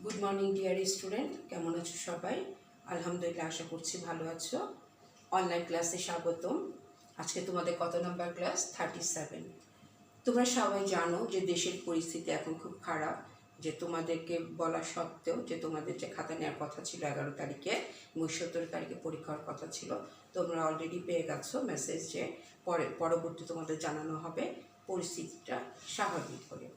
Good morning dear student, কেমন আছো সবাই? আলহামদুলিল্লাহ, আশা করছি ভালো আছো। অনলাইন ক্লাসে স্বাগতম। আজকে তোমাদের কত নাম্বার ক্লাস? 37। তোমরা সবাই জানো যে দেশের পরিস্থিতি এখন খুব খারাপ, যে তোমাদেরকে বলা সত্ত্বেও যে তোমাদের যে খাতা নেওয়ার কথা ছিল 11 তারিখে এবং 17 তারিখে পরীক্ষার কথা ছিল, তোমরা অলরেডি পেয়ে গেছো মেসেজ যে পরবর্তী তোমাদের জানানো হবে পরিস্থিতিটা স্বাভাবিক করে।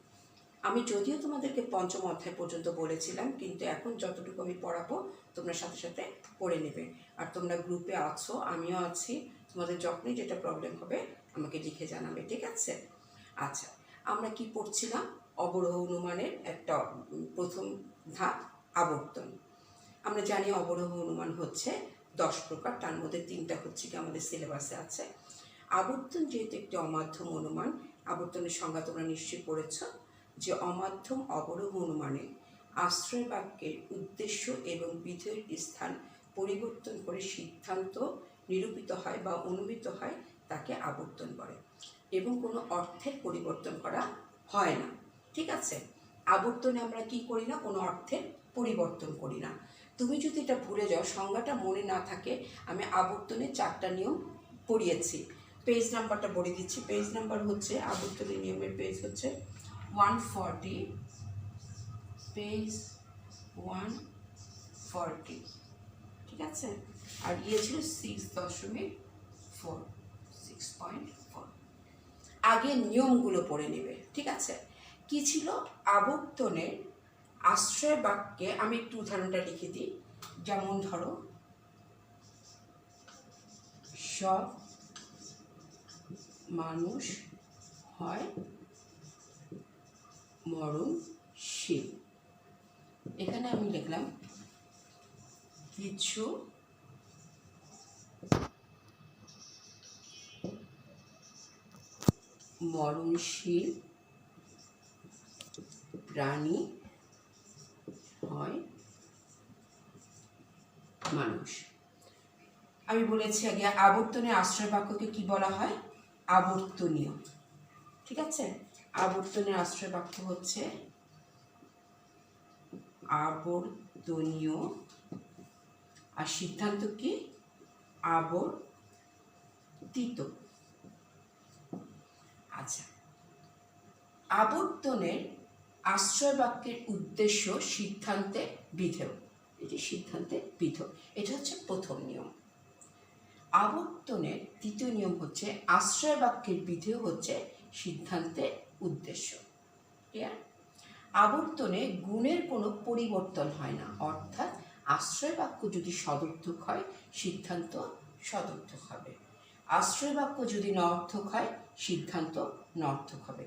আমি যদিও তোমাদেরকে পঞ্চম অধ্যায় পর্যন্ত বলেছিলাম, কিন্তু এখন যতটুকু আমি পড়াবো তোমরা সাথে সাথে পড়ে নেবে। আর তোমরা গ্রুপে আছো, আমিও আছি। তোমাদের যখনই যেটা প্রবলেম হবে আমাকে লিখে জানাবে, ঠিক আছে? আচ্ছা, আমরা কি পড়ছিলাম? অবরোহ অনুমানের একটা প্রথম ধাপ আবর্তন। আমরা জানি অবরোহ অনুমান হচ্ছে 10 প্রকার, তার মধ্যে 3টা হচ্ছে কি আমাদের সিলেবাসে আছে। আবর্তন যেহেতু একটি অমাধ্যম অনুমান, আবর্তনের সংজ্ঞা তোমরা নিশ্চয়ই পড়েছ, যে অমাধ্যম অবরোহ অনুমানে আশ্রয় বাক্যের উদ্দেশ্য এবং বিধেয়ের স্থান পরিবর্তন করে সিদ্ধান্ত নিরূপিত হয় বা অনুমিত হয়, তাকে আবর্তন বলে, এবং কোনো অর্থের পরিবর্তন করা হয় না। ঠিক আছে? আবর্তনে আমরা কি করি না? কোনো অর্থের পরিবর্তন করি না। তুমি যদি এটা ভুলে যাও, সংজ্ঞাটা মনে না থাকে, আমি আবর্তনে 4টা নিয়ম পড়িয়েছি। পেজ নাম্বারটা বলে দিচ্ছি। পেজ নাম্বার হচ্ছে, আবর্তনের নিয়মের পেজ হচ্ছে 140, পেজ 140। ঠিক আছে? আর ইয়ে ছিল 6.4, 6.4। আগে নিয়মগুলো পড়ে নেবে, ঠিক আছে? কি ছিল? আবর্তনের আশ্রয় বাক্যে, আমি একটু উদাহরণটা লিখে দিই। যেমন ধরো, সব মানুষ হয় মরণশীল। এখানে আমি লিখলাম কিছু মরণশীল প্রাণী হয় মানুষ। আমি বলেছি আগে, আবর্তনের আশ্রয় বাক্যকে কি বলা হয়? আবর্তনীয়। ঠিক আছে? আবর্তনের আশ্রয় বাক্য হচ্ছে আবর্তনীয়। আর সিদ্ধান্ত কি? আবর্তিত। আচ্ছা, আবর্তনের আশ্রয় বাক্যের উদ্দেশ্য সিদ্ধান্তে বিধেয়। এটি সিদ্ধান্তে বিধেয়, এটা হচ্ছে প্রথম নিয়ম। আবর্তনের দ্বিতীয় নিয়ম হচ্ছে আশ্রয় বাক্যের বিধেয় হচ্ছে সিদ্ধান্তের উদ্দেশ্য। ক্লিয়ার? আবর্তনে গুণের কোনো পরিবর্তন হয় না, অর্থাৎ আশ্রয় বাক্য যদি সদর্থক হয়, সিদ্ধান্ত সদর্থক হবে। আশ্রয় বাক্য যদি নর্থক হয়, সিদ্ধান্ত নর্থক হবে।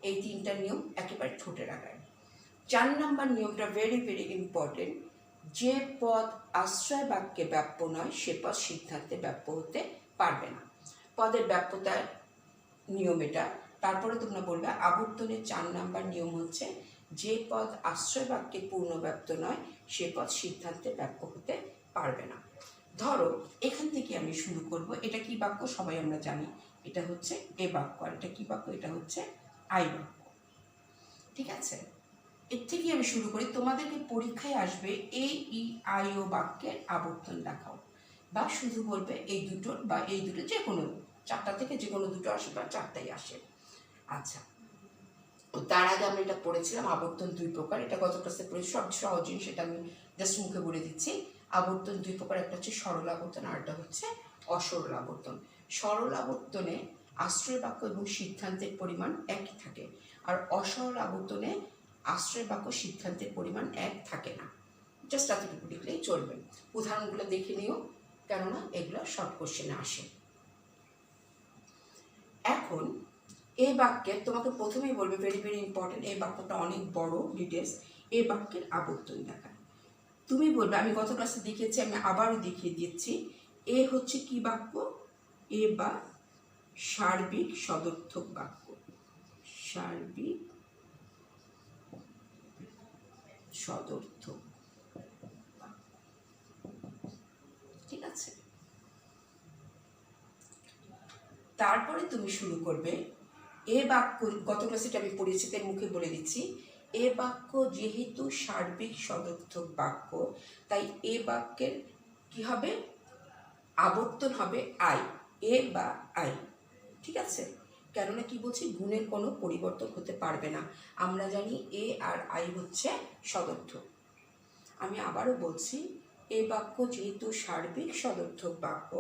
এই 3টা নিয়ম একেবারে ঠোঁটে রাখায়। 4 নম্বর নিয়মটা ভেরি ভেরি ইম্পর্টেন্ট। যে পদ আশ্রয় বাক্যে ব্যাপ্য নয়, সে পদ সিদ্ধান্তে ব্যাপ্য হতে পারবে না। পদের ব্যাপ্যতার নিয়ম এটা। তারপরে তোমরা বলবে আবর্তনের 4 নম্বর নিয়ম হচ্ছে, যে পদ আশ্রয় বাক্যে পূর্ণব্যাপ্ত নয়, সে পদ সিদ্ধান্তে ব্যাপ্য হতে পারবে না। ধরো, এখান থেকে আমি শুরু করব। এটা কি বাক্য? সবাই আমরা জানি, এটা হচ্ছে এ বাক্য। আর এটা কি বাক্য? এটা হচ্ছে আই বাক্য। ঠিক আছে? এর থেকে আমি শুরু করি। তোমাদেরকে পরীক্ষায় আসবে এ ই আই ও বাক্যের আবর্তন দেখাও, বা শুধু বলবে এই দুটোর, বা এই দুটো, যে কোনো 4টা থেকে যে কোনো দুটো আসে, বা 4টাই আসে। আচ্ছা, তার আগে আমরা এটা পড়েছিলাম আবর্তন 2 প্রকার। এটা গত ক্লাসে পড়েছি, সব সহজ জিনিস, সেটা আমি জাস্ট মুখে বলে দিচ্ছি। আবর্তন 2 প্রকার, একটা হচ্ছে সরল আবর্তন, আর একটা হচ্ছে অসরল আবর্তন। সরল আবর্তনে আশ্রয় বাক্য এবং সিদ্ধান্তের পরিমাণ একই থাকে, আর অসরল আবর্তনে আশ্রয় বাক্য সিদ্ধান্তের পরিমাণ এক থাকে না। জাস্ট এতটুকু লিখলেই চলবে। উদাহরণগুলো দেখে নিও, কেননা এগুলো শর্ট কোশ্চেনে আসে। এখন এই বাক্যের, তোমাকে প্রথমেই বলবে, ভেরি ভেরি ইম্পর্টেন্ট, এই বাক্যটা অনেক বড় ডিটেলস। এই বাক্যের আবর্তন দেখায়। তুমি বলবে, আমি গত ক্লাসে দেখিয়েছি, আমি আবারও দেখিয়ে দিচ্ছি। এ হচ্ছে কি বাক্য? এ বা সার্বিক সদর্থক বাক্য। সার্বিক সদর্থক। ঠিক আছে? তারপরে তুমি শুরু করবে এ বাক্য। গত ক্লাসে আমি পড়েছি, তাই মুখে বলে দিচ্ছি। এ বাক্য যেহেতু সার্বিক সদর্থক বাক্য, তাই এ বাক্যের কি হবে, আবর্তন হবে আই, এ বা আই। ঠিক আছে, কেননা কি বলছি, গুণের কোনো পরিবর্তন হতে পারবে না। আমরা জানি এ আর আই হচ্ছে সদর্থক। আমি আবারও বলছি, এ বাক্য যেহেতু সার্বিক সদর্থক বাক্য,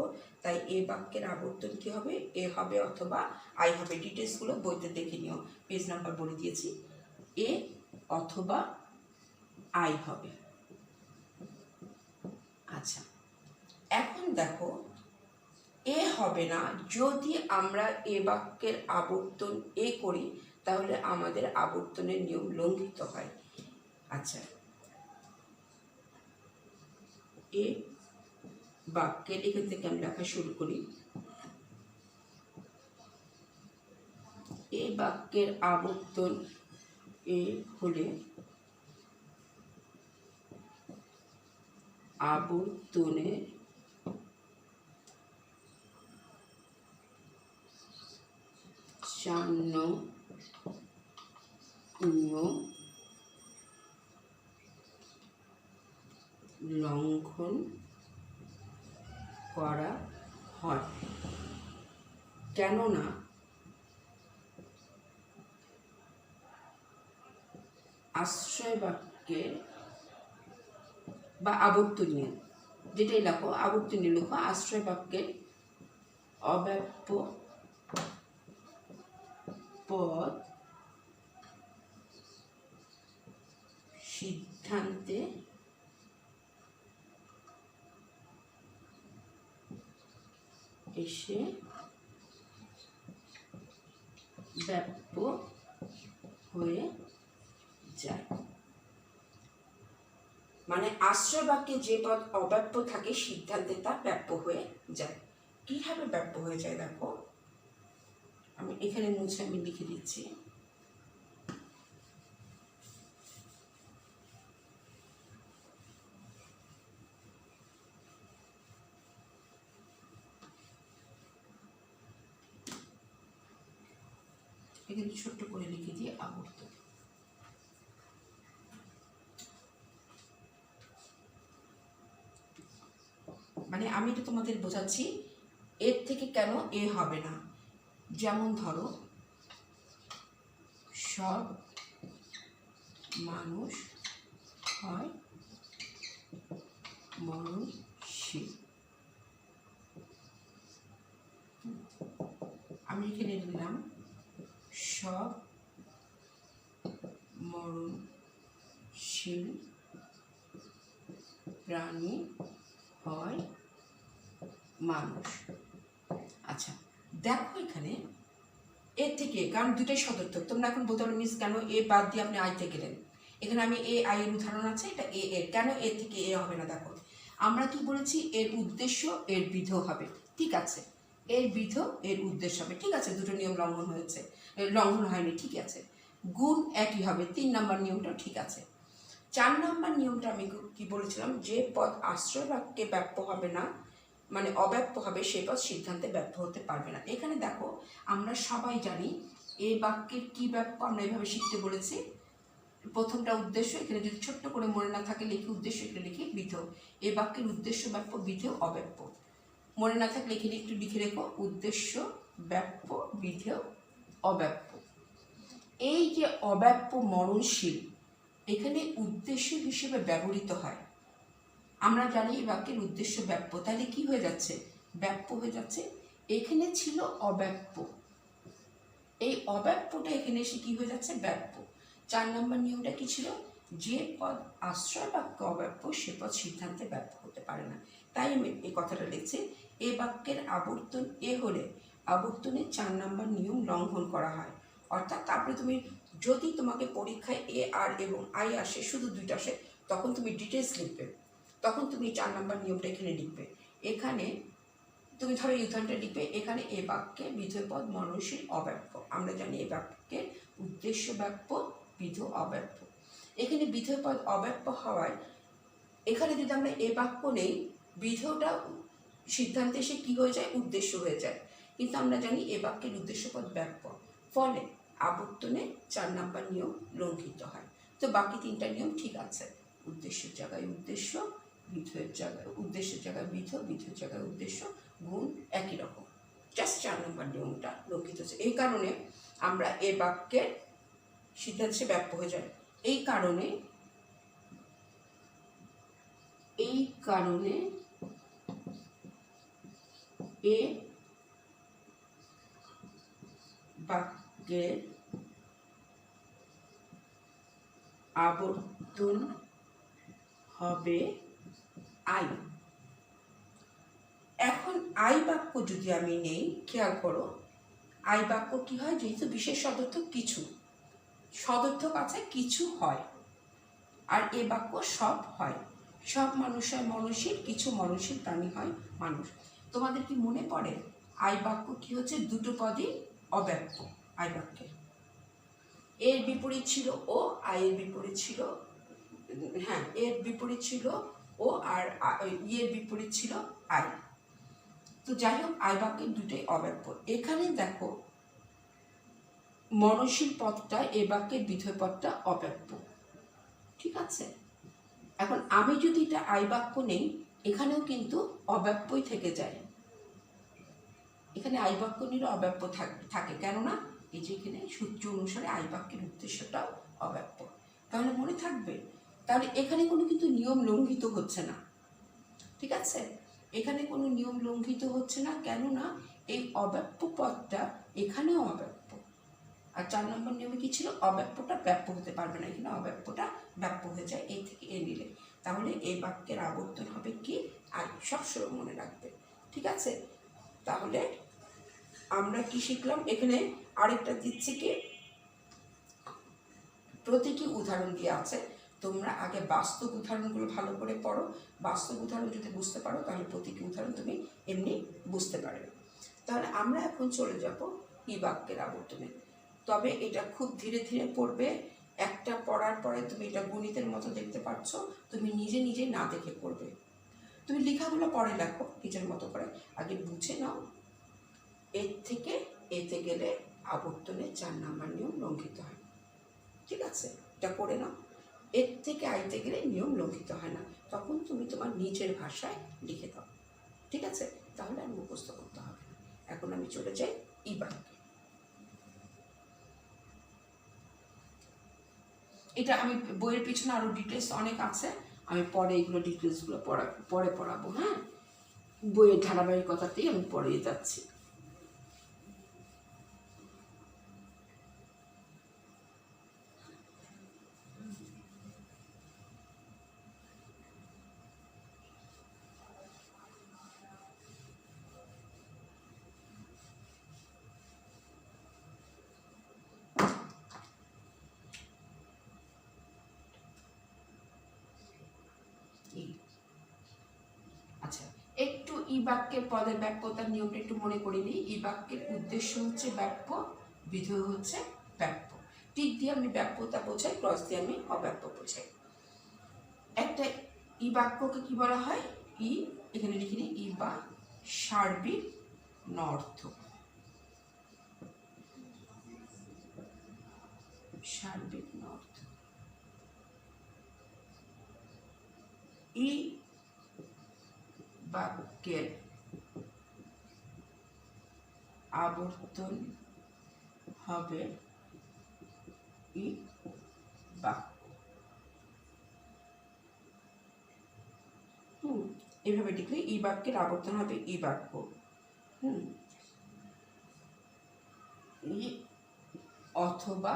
তাই এ বাক্যের আবর্তন কি হবে, এ হবে অথবা আই হবে। ডিটেলসগুলো বইতে দেখে নিও, পেজ নাম্বার বলে দিয়েছি। এ অথবা আই হবে। আচ্ছা, এখন দেখো, এ হবে না যদি আমরা এ বাক্যের আবর্তন এ করি, তাহলে আমাদের আবর্তনের নিয়ম লঙ্ঘিত হয়। আচ্ছা, এ বাক্যের এখান থেকে আমি লেখা শুরু করি। এ বাক্যের আবর্তন এ হলে আবর্তনের নিয়ম লঙ্ঘন করা হয়, কেননা আশ্রয় বাক্যের বা আবর্তনীয়, যেটাই লেখো আবর্তনীয় লেখো, আশ্রয় বাক্যের অব্যপ্য পদ সিদ্ধান্তে এসে ব্যাপ্য হয়ে যায়। মানে আশ্রয় বাক্যে যে পদ অব্যাপ্য থাকে, সিদ্ধান্তে তা ব্যাপ্য হয়ে যায়। কিভাবে ব্যাপ্য হয়ে যায় দেখো, আমি এখানে মুছে আমি লিখে দিচ্ছি। এখানে ছোট্ট করে লিখে দিয়ে আবর্তন। মানে আমি এটা তোমাদের বোঝাচ্ছি, এর থেকে কেন এ হবে না। যেমন ধরো, সব মানুষ হয় মরণশীল। আমি এখানে নিলাম সব মরণশীল প্রাণী হয় মানুষ। আচ্ছা, দেখো এখানে এর থেকে, কারণ দুটাই সদর্থক, তোমরা এখন বলতে পারো মিস কেন এ বাদ দিয়ে আপনি আইতে গেলেন। এখানে আমি এ আই এর উদাহরণ আছে, এটা এ এর, কেন এর থেকে এ হবে না দেখো, আমরা কি বলেছি, এর উদ্দেশ্য এর বিধ হবে। ঠিক আছে, এর বিধ এর উদ্দেশ্য হবে। ঠিক আছে, দুটো নিয়ম লঙ্ঘন হয়েছে, লঙ্ঘন হয়নি, ঠিক আছে। গুণ একই হবে, 3 নম্বর নিয়মটাও ঠিক আছে। 4 নম্বর নিয়মটা আমি কি বলেছিলাম, যে পদ আশ্রয় বাক্যে ব্যাপ্য হবে না, মানে অব্যাপ্য হবে, সে পদ সিদ্ধান্তে ব্যাপ্য হতে পারবে না। এখানে দেখো, আমরা সবাই জানি এই বাক্যের কি ব্যাপ্য, আমরা এভাবে শিখতে বলেছি। প্রথমটা উদ্দেশ্য, এখানে যদি ছোট্ট করে মনে না থাকে লিখি উদ্দেশ্য, এখানে লিখি বিধেয়। এই বাক্যের উদ্দেশ্য ব্যাপ্য, বিধেয়, অব্যাপ্য। মনে না থাকলে এখানে একটু লিখে রেখো, উদ্দেশ্য ব্যাপ্য, বিধেয়, অব্যাপ্য। এই যে অব্যাপ্য মরণশীল, এখানে উদ্দেশ্য হিসেবে ব্যবহৃত হয়। আমরা জানি এই বাক্যের উদ্দেশ্য ব্যাপ্য, তাহলে কি হয়ে যাচ্ছে, ব্যাপ্য হয়ে যাচ্ছে। এখানে ছিল অব্যাপ্য, এই অব্যাপ্যটা এখানে এসে কি হয়ে যাচ্ছে, ব্যাপ্য। 4 নম্বর নিয়মটা কি ছিল, যে পদ আশ্রয় বাক্য অব্যাপ্য, সে পদ সিদ্ধান্তে ব্যাপ্য হতে পারে না। তাই আমি এই কথাটা লিখছি, এ বাক্যের আবর্তন এ হলে আবর্তনের 4 নম্বর নিয়ম লঙ্ঘন করা হয়। অর্থাৎ তারপরে তুমি যদি তোমাকে পরীক্ষায় এ আর এবং আই আসে, শুধু দুইটা আসে, তখন তুমি ডিটেলস লিখবে, তখন তুমি 4 নম্বর নিয়মটা এখানে লিখবে। এখানে তুমি ধরো এই উদাহরণটা লিখবে, এখানে এ বাক্যে বিধেয় পদ মরণশীল অব্যাপ্য। আমরা জানি এ বাক্যের উদ্দেশ্য ব্যাপ্য, বিধ অব্যাপ্য। এখানে বিধেয় পদ অব্যাপ্য হওয়ায়, এখানে যদি আমরা এ বাক্য নেই, বিধেয়টা সিদ্ধান্তে এসে কি হয়ে যায়, উদ্দেশ্য হয়ে যায়। কিন্তু আমরা জানি এ বাক্যের উদ্দেশ্য পদ ব্যাপ্য, ফলে আবর্তনে 4 নম্বর নিয়ম লঙ্ঘিত হয়। তো বাকি তিনটা নিয়ম ঠিক আছে। উদ্দেশ্যের জায়গায় উদ্দেশ্য, বিধেয়ের জায়গায় উদ্দেশ্যের জায়গায় বিধ, বিধের জায়গায় উদ্দেশ্য, গুণ একই রকম। জাস্ট 4 নম্বর নিয়মটা লঙ্ঘিত হচ্ছে। এই কারণে আমরা এ বাক্যের সিদ্ধান্তে ব্যাপ্য হয়ে যায়। এই কারণে এ বাক্যের আবর্তন হবে আই। এখন আই বাক্য যদি আমি নেই, খেয়াল করো, আই বাক্য কি হয়, যেহেতু বিশেষ সদর্থক কিছু, সদর্থক আছে কিছু হয়, আর এ বাক্য সব হয়। সব মানুষ হয় মননশীল, কিছু মননশীল প্রাণী হয় মানুষ। তোমাদের কি মনে পড়ে আই বাক্য কি হচ্ছে? দুটো পদই অব্যক্ত। আই বাক্যে এর বিপরীত ছিল ও, আয়ের বিপরীত ছিল, হ্যাঁ, এর বিপরীত ছিল ও, আর ইয়ের বিপরীত ছিল আই। তো যাই হোক, আই বাক্যের দুটোই অব্যক্ত। এখানে দেখো মননশীল পদটা, এ বাক্যের বিধেয় পদটা অব্যক্ত, ঠিক আছে। এখন আমি যদি এটা আই বাক্য নেই, এখানেও কিন্তু অব্যক্তই থেকে যায়। এখানে আই বাক্য নিলে অব্যক্ত থাকে, কেননা এই যে এখানে সূত্র অনুসারে আই বাক্যের উদ্দেশ্যটাও অব্যক্ত। তাহলে মনে থাকবে, তাহলে এখানে কোনো কিন্তু নিয়ম লঙ্ঘিত হচ্ছে না, ঠিক আছে। এখানে কোনো নিয়ম লঙ্ঘিত হচ্ছে না, কেননা এই অব্যক্ত পদটা এখানেও অব্যক্ত। আর 4 নম্বর নিয়মে কি ছিল? অব্যক্তটা ব্যাপ্য হতে পারবে না, এখানে অব্যক্তটা ব্যাপ্য হয়ে যায় এই থেকে এ নিলে। তাহলে এই বাক্যের আবর্তন হবে কি? আই। সবসময় মনে রাখবে, ঠিক আছে। তাহলে আমরা কি শিখলাম? এখানে আরেকটা দিচ্ছি কি, প্রতীকী উদাহরণ দিয়ে আছে। তোমরা আগে বাস্তব উদাহরণগুলো ভালো করে পড়ো। বাস্তব উদাহরণ যদি বুঝতে পারো, তাহলে প্রতীকী উদাহরণ তুমি এমনি বুঝতে পারবে। তাহলে আমরা এখন চলে যাব ই বাক্যের আবর্তনে। তবে এটা খুব ধীরে ধীরে পড়বে। একটা পড়ার পরে তুমি এটা গণিতের মতো দেখতে পাচ্ছ, তুমি নিজে নিজে না দেখে পড়বে। তুমি লেখাগুলো পরে লেখো নিজের মতো করে, আগে বুঝে নাও। এর থেকে এতে গেলে আবর্তনের 4 নম্বর নিয়ম লঙ্ঘিত হয়, ঠিক আছে। এটা করে নাও। এর থেকে আইতে গেলে নিয়ম লঙ্ঘিত হয় না, তখন তুমি তোমার নিজের ভাষায় লিখে দাও, ঠিক আছে। তাহলে আর মুখস্থ করতে হবে না। এখন আমি চলে যাই ই বাক্যে। এটা আমি বইয়ের পিছনে আরো ডিটেলস অনেক আছে, আমি পরে এইগুলো ডিটেলসগুলো পরে পড়াবো, হ্যাঁ। বইয়ের ধারাবাহিকতাতেই আমি পড়িয়ে যাচ্ছি। আচ্ছা, একটু ই বাক্যের পদের ব্যাপ্যতার নিয়মটা একটু মনে করে নিই। ই বাক্যের উদ্দেশ্য হচ্ছে ব্যাপ্য, বিধেয় হচ্ছে ব্যাপ্য। টিক দিয়ে আমি ব্যাপ্যতা বোঝাই, ক্রস দিয়ে আমি অব্যাপ্য বোঝাই। একটা ই বাক্যকে কি বলা হয়? ই, এখানে লিখে নিই, ই বা সার্বিক নর্থ। সার্বিক নর্থ। ই বাক্যের আবর্তন হবে ই বাক্য। এভাবে লিখলে ই বাক্যের আবর্তন হবে ই বাক্য। ই অথবা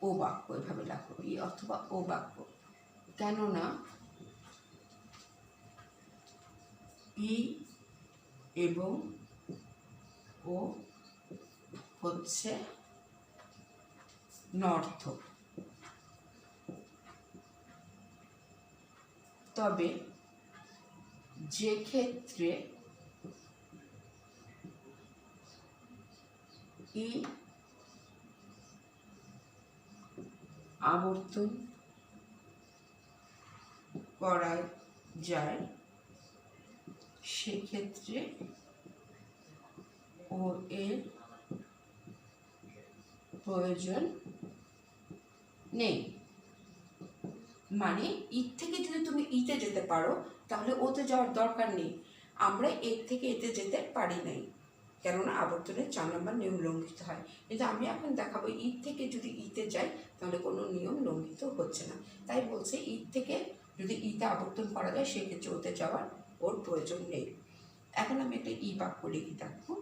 ও বাক্য, এভাবে লেখো, ই অথবা ও বাক্য। কেননা ই এবং ও হচ্ছে নর্থ। তবে যে ক্ষেত্রে ই আবর্তন করা যায়, সেক্ষেত্রে ও এর প্রয়োজন নেই। মানে ইট থেকে যদি তুমি ইতে যেতে পারো তাহলে ওতে যাওয়ার দরকার নেই। আমরা এর থেকে এতে যেতে পারি নাই, কেননা আবর্তনের 4 নম্বর নিয়ম লঙ্ঘিত হয়। কিন্তু আমি এখন দেখাবো ইট থেকে যদি ইতে যাই তাহলে কোনো নিয়ম লঙ্ঘিত হচ্ছে না। তাই বলছে ইট থেকে যদি ইতে আবর্তন করা যায় সেক্ষেত্রে ওতে যাওয়ার ওর প্রয়োজন নেই। এখন আমি একটা ই বাক্য লিখি, দেখো,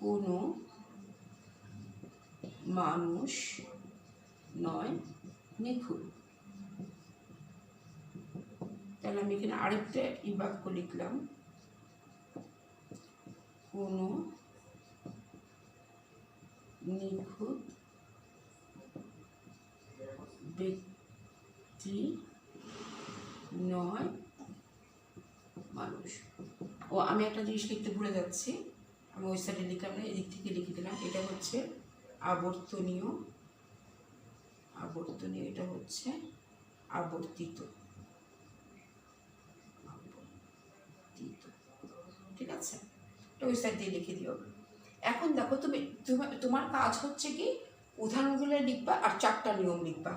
কোনো মানুষ নয় নিখুঁত। তাহলে আমি এখানে আরেকটা ই বাক্য লিখলাম, কোনো নিখুঁত ব্যক্তি নয় মানুষ। ও আমি একটা জিনিস লিখতে ভুলে যাচ্ছি, আমি ওই সাইডে লিখলাম না, এদিক থেকে লিখে দিলাম। এটা হচ্ছে আবর্তনীয়, আবর্তনীয়, এটা হচ্ছে আবর্তিত, ঠিক আছে, তো ওই সাইড দিয়ে লিখে দিও। এখন দেখো তুমি তোমার কাজ হচ্ছে কি উদাহরণগুলো লিখবা আর 4টা নিয়ম লিখবা।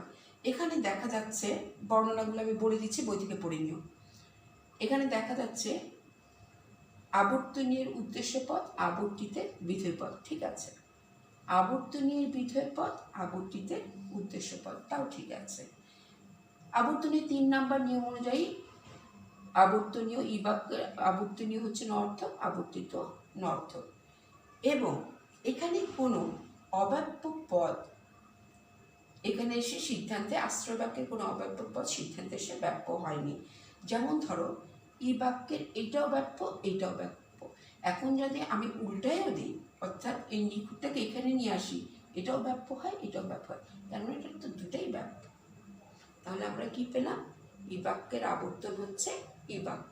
এখানে দেখা যাচ্ছে বর্ণনাগুলো আমি বলে দিচ্ছি, বই থেকে পড়ে নিও। এখানে দেখা যাচ্ছে আবর্তনীয়ের উদ্দেশ্য পদ, আবর্তিতে বিধেয় পদ, ঠিক আছে। আবর্তনীয়ের বিধেয় পদ, আবর্তিতে উদ্দেশ্য পদ, তাও ঠিক আছে। আবর্তনীয় 3 নম্বর নিয়ম অনুযায়ী আবর্তনীয় ই বাক্যের আবর্তনীয় হচ্ছে নর্থক, আবর্তিত নর্থক। এবং এখানে কোনো অব্যপ্য পদ এখানে এসে সিদ্ধান্তে, আশ্রয় বাক্যের কোনো অব্যপ্য পদ সিদ্ধান্তে এসে ব্যাপ্য হয়নি। যেমন ধরো ই বাক্যের এইটাও ব্যাপ্য, এইটাও ব্যাপ্য। এখন যদি আমি উল্টায়ও দিই, অর্থাৎ এই নিখুঁতটাকে এখানে নিয়ে আসি, এটাও ব্যাপ্য হয়, এটাও ব্যাপ্য হয়, কেননা এটা তো দুটাই ব্যাপ্য। তাহলে আমরা কি পেলাম? ই বাক্যের আবর্তন হচ্ছে ই বাক্য।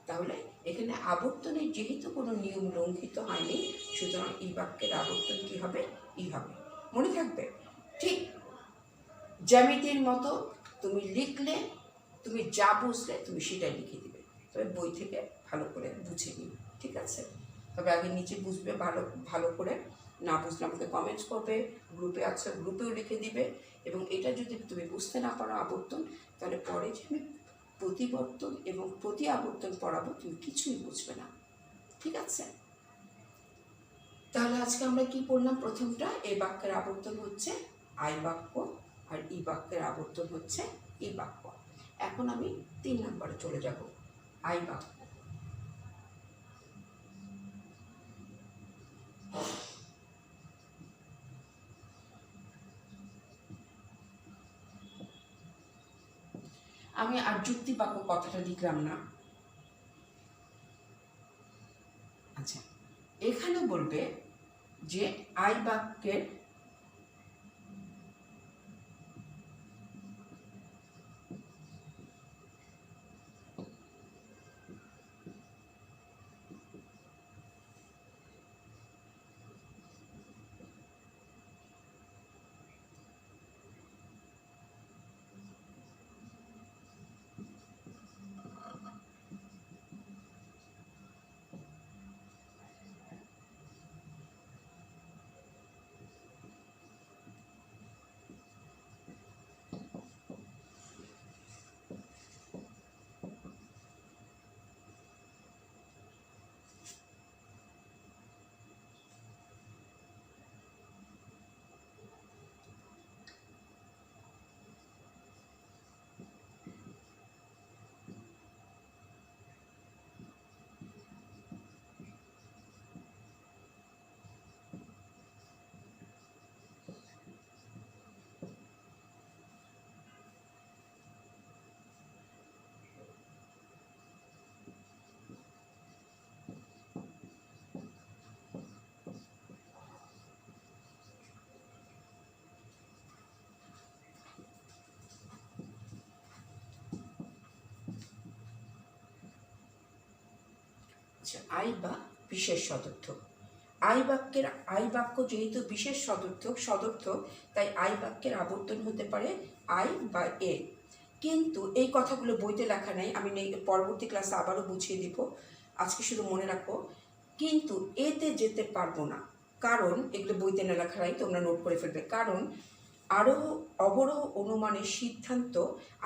তাহলে এখানে আবর্তনের যেহেতু কোনো নিয়ম লঙ্ঘিত হয়নি, সুতরাং ই বাক্যের আবর্তন কি হবে? ই হবে। মনে থাকবে, ঠিক জ্যামিতির মতো তুমি লিখলে, তুমি যা বুঝলে তুমি সেটাই লিখে দিবে, তবে বই থেকে ভালো করে বুঝে নিও, ঠিক আছে। তবে আগে নিচে বুঝবে ভালো ভালো করে, না বুঝলে আমাকে কমেন্টস করবে, গ্রুপে আছে গ্রুপেও লিখে দিবে। এবং এটা যদি তুমি বুঝতে না পারো আবর্তন, তাহলে পরে যে আমি প্রতিবর্তন এবং প্রতি আবর্তন পড়াবো তুমি কিছুই বুঝবে না, ঠিক আছে। তাহলে আজকে আমরা কি পড়লাম? প্রথমটা, এই বাক্যের আবর্তন হচ্ছে আই বাক্য আর ই বাক্যের আবর্তন হচ্ছে ই বাক্য। এখন আমি 3 নম্বরে চলে যাব, আই বাক্য। আমি আর যুক্তি বাক্য কথাটা লিখলাম না। আচ্ছা, এখানে বলবে যে আই বাক্যের আই বা বিশেষ সদর্থক। আই বাক্যের আই বাক্য যেহেতু বিশেষ সদর্থক, তাই আই বাক্যের আবর্তন হতে পারে আই বা এ। কিন্তু এই কথাগুলো বইতে লেখা নাই, আমি পরবর্তী ক্লাসে আবারও বুঝিয়ে দিব, আজকে শুধু মনে রাখো। কিন্তু এতে যেতে পারবো না, কারণ এগুলো বইতে না লেখা নাই, তোমরা নোট করে ফেলবে। কারণ আরোহ অবরোহ অনুমানের সিদ্ধান্ত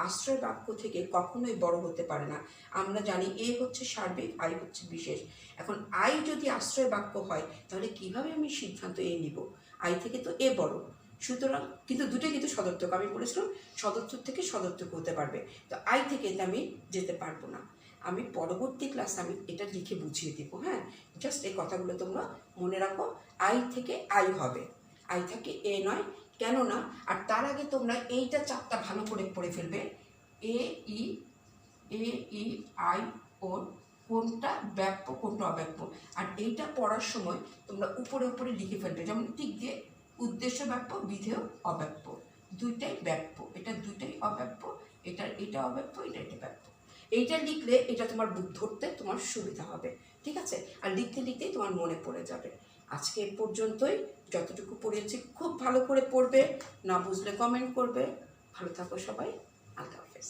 আশ্রয় বাক্য থেকে কখনোই বড় হতে পারে না। আমরা জানি এ হচ্ছে সার্বিক, আই হচ্ছে বিশেষ। এখন আই যদি আশ্রয় বাক্য হয় তাহলে কিভাবে আমি সিদ্ধান্ত এ নিব? আই থেকে তো এ বড়, সুতরাং কিন্তু দুটোই কিন্তু সদর্থক। আমি বলেছিলাম সদর্থক থেকে সদর্থক হতে পারবে, তো আই থেকে আমি যেতে পারবো না। আমি পরবর্তী ক্লাসে আমি এটা লিখে বুঝিয়ে দিব। হ্যাঁ, জাস্ট এই কথাগুলো তোমরা মনে রাখো। আই থেকে আই হবে, আই থেকে এ নয়, কেননা আর তার আগে তোমরা এইটা চারটা ভালো করে পড়ে ফেলবে। এ ই আই ও কোনটা ব্যাপ্য কোনটা অব্যাপ্য, আর এইটা পড়ার সময় তোমরা উপরে উপরে লিখে ফেলবে, যেমন ঠিক দিয়ে উদ্দেশ্য ব্যাপ্য, বিধেয় অব্যাপ্য, দুইটাই ব্যাপ্য, এটা দুইটাই অব্যাপ্য, এটা অব্যাপ্য, এটা ব্যাপ্য। এইটা লিখলে এটা তোমার ধরতে তোমার সুবিধা হবে, ঠিক আছে? আর লিখতে লিখতেই তোমার মনে পড়ে যাবে। আজকে এ পর্যন্তই, যতটুকু পড়িয়েছি খুব ভালো করে পড়বে, না বুঝলে কমেন্ট করবে। ভালো থাকো সবাই, আল্লাহ হাফেজ।